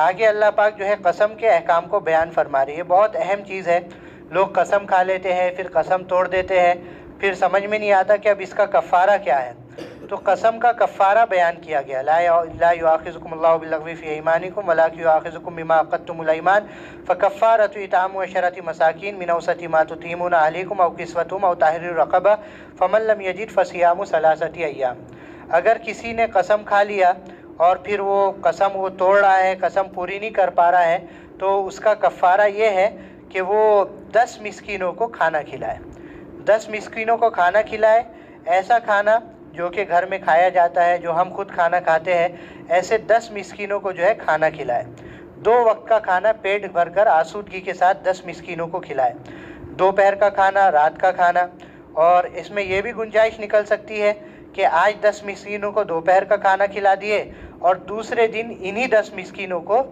آگے اللہ پاک جو ہے قسم کے احکام کو بیان فرما رہی ہے. بہت اہم چیز ہے. لوگ قسم کھا لیتے ہیں، پھر قسم توڑ دیتے ہیں، پھر سمجھ میں نہیں آتا کہ اب اس کا کفارہ کیا ہے. تو قسم کا کفارہ بیان کیا گیا. لا یؤاخذکم اللہ باللغو فی ایمانکم ولکن یؤاخذکم بما عقدتم الایمان فکفارۃ اطعام عشرۃ مساکین من اوسط ما تطعمون اہلیکم او کسوتہم او تحریر رقبہ فمن لم یجد فصیام ثلاثۃ ایام. اگر کسی نے قسم کھا لیا اور پھر وہ قسم توڑ رہا ہے، قسم پوری نہیں کر پا رہا ہے، تو اس کا کفارہ یہ ہے کہ وہ 10 مسکینوں کو کھانا کھلائے. 10 مسکینوں کو کھانا کھلائے. ایسا کھانا جو کہ گھر میں کھایا جاتا ہے، جو ہم خود کھانا کھاتے ہیں، ایسے 10 مسکینوں کو جو ہے کھانا کھلائے. 2 وقت کا کھانا پیٹ بھر کر آسودگی کے ساتھ 10 مسکینوں کو کھلائے. دوپہر کا کھانا، رات کا کھانا. اور اس میں یہ بھی گنجائش نکل سکتی ہے کہ آج 10 مسکینوں کو دوپہر کا کھانا کھلا دیے اور دوسرے دن انہی 10 مسکینوں کو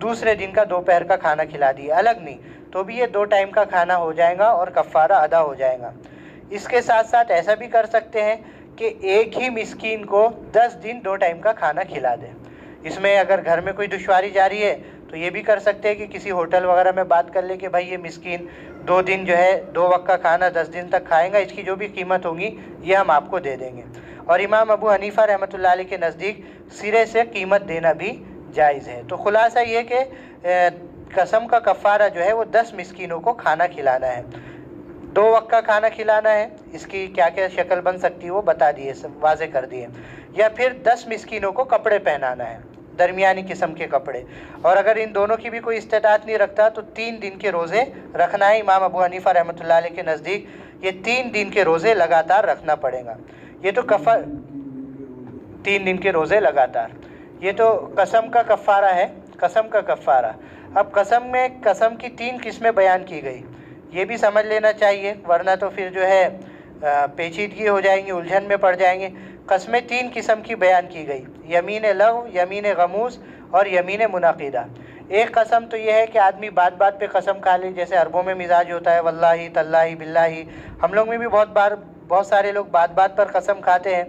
دوسرے دن کا دوپہر کا کھانا کھلا دیے، الگ نہیں. تو بھی یہ 2 ٹائم کا کھانا ہو جائے گا اور کفارہ ادا ہو جائے گا. اس کے ساتھ ساتھ ایسا بھی کر سکتے ہیں کہ ایک ہی مسکین کو 10 دن 2 ٹائم کا کھانا کھلا دیں. اس میں اگر گھر میں کوئی دشواری جاری ہے تو یہ بھی کر سکتے ہیں کہ کسی ہوٹل وغیرہ میں بات کر لے کہ بھائی یہ مسکین 2 دن جو ہے 2 وقت کا کھانا 10 دن تک کھائیں گا، اس کی جو بھی قیمت ہوگی یہ ہم آپ کو دے دیں گے. اور امام ابو حنیفہ رحمۃ اللہ علیہ کے نزدیک سرے سے قیمت دینا بھی جائز ہے. تو خلاصہ یہ کہ قسم کا کفارہ جو ہے وہ 10 مسکینوں کو کھانا کھلانا ہے. 2 وقت کا کھانا کھلانا ہے. اس کی کیا کیا شکل بن سکتی ہے وہ بتا دیے، واضح کر دیے. یا پھر 10 مسکینوں کو کپڑے پہنانا ہے، درمیانی قسم کے کپڑے. اور اگر ان دونوں کی بھی کوئی استطاعت نہیں رکھتا تو 3 دن کے روزے رکھنا ہے. امام ابو حنیفہ رحمۃ اللہ علیہ کے نزدیک یہ 3 دن کے روزے لگاتار رکھنا پڑے گا. یہ تو 3 دن کے روزے لگاتار. یہ تو قسم کا کفارہ ہے. قسم کا کفارہ. اب قسم میں قسم کی 3 قسمیں بیان کی گئی، یہ بھی سمجھ لینا چاہیے، ورنہ تو پھر جو ہے پیچیدگی ہو جائیں گی، الجھن میں پڑ جائیں گے. قسمیں 3 قسم کی بیان کی گئی: یمین لغو، یمین غموس اور یمین منعقدہ. ایک قسم تو یہ ہے کہ آدمی بات بات پہ قسم کھا لے، جیسے عربوں میں مزاج ہوتا ہے واللہ تاللہ باللہ. ہم لوگ میں بھی بہت سارے لوگ بات بات پر قسم کھاتے ہیں.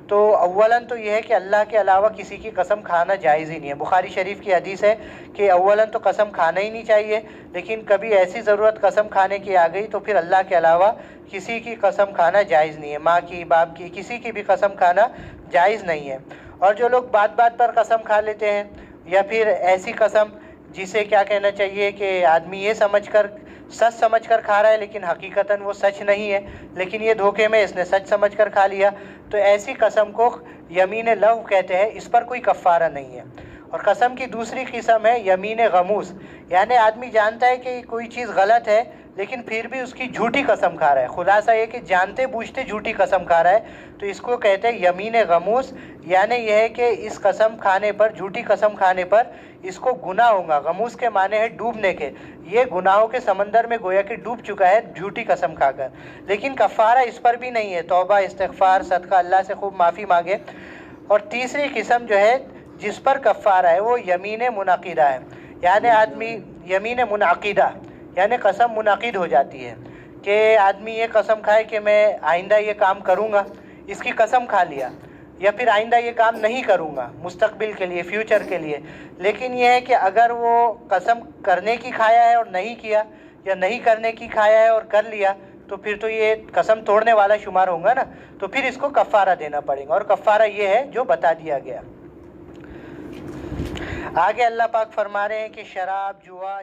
تو اولاً تو یہ ہے کہ اللہ کے علاوہ کسی کی قسم کھانا جائز ہی نہیں ہے. بخاری شریف کی حدیث ہے کہ اولاً تو قسم کھانا ہی نہیں چاہیے، لیکن کبھی ایسی ضرورت قسم کھانے کی آ گئی تو پھر اللہ کے علاوہ کسی کی قسم کھانا جائز نہیں ہے. ماں کی، باپ کی، کسی کی بھی قسم کھانا جائز نہیں ہے. اور جو لوگ بات بات پر قسم کھا لیتے ہیں، یا پھر ایسی قسم جسے کیا کہنا چاہیے کہ آدمی یہ سچ سمجھ کر کھا رہا ہے لیکن حقیقتاً وہ سچ نہیں ہے، لیکن یہ دھوکے میں اس نے سچ سمجھ کر کھا لیا، تو ایسی قسم کو یمین لغو کہتے ہیں. اس پر کوئی کفارہ نہیں ہے. اور قسم کی دوسری قسم ہے یمین غموس، یعنی آدمی جانتا ہے کہ کوئی چیز غلط ہے لیکن پھر بھی اس کی جھوٹی قسم کھا رہا ہے. خلاصہ یہ کہ جانتے بوجھتے جھوٹی قسم کھا رہا ہے، تو اس کو کہتے ہیں یمین غموس. یعنی یہ ہے کہ اس قسم کھانے پر، جھوٹی قسم کھانے پر اس کو گناہ ہوگا. غموس کے معنی ہے ڈوبنے کے. یہ گناہوں کے سمندر میں گویا کہ ڈوب چکا ہے جھوٹی قسم کھا کر، لیکن کفارہ اس پر بھی نہیں ہے. توبہ، استغفار، صدقہ، اللہ سے خوب معافی مانگے. اور تیسری قسم جو ہے جس پر کفارہ ہے وہ یمین منعقدہ ہے. یعنی آدمی یمین منعقدہ یعنی قسم منعقد ہو جاتی ہے کہ آدمی یہ قسم کھائے کہ میں آئندہ یہ کام کروں گا، اس کی قسم کھا لیا، یا پھر آئندہ یہ کام نہیں کروں گا مستقبل کے لیے، فیوچر کے لیے. لیکن یہ ہے کہ اگر وہ قسم کرنے کی کھایا ہے اور نہیں کیا، یا نہیں کرنے کی کھایا ہے اور کر لیا، تو پھر تو یہ قسم توڑنے والا شمار ہوگا نا. تو پھر اس کو کفارہ دینا پڑے گا، اور کفارہ یہ ہے جو بتا دیا گیا. آگے اللہ پاک فرما رہے ہیں کہ شراب، جوا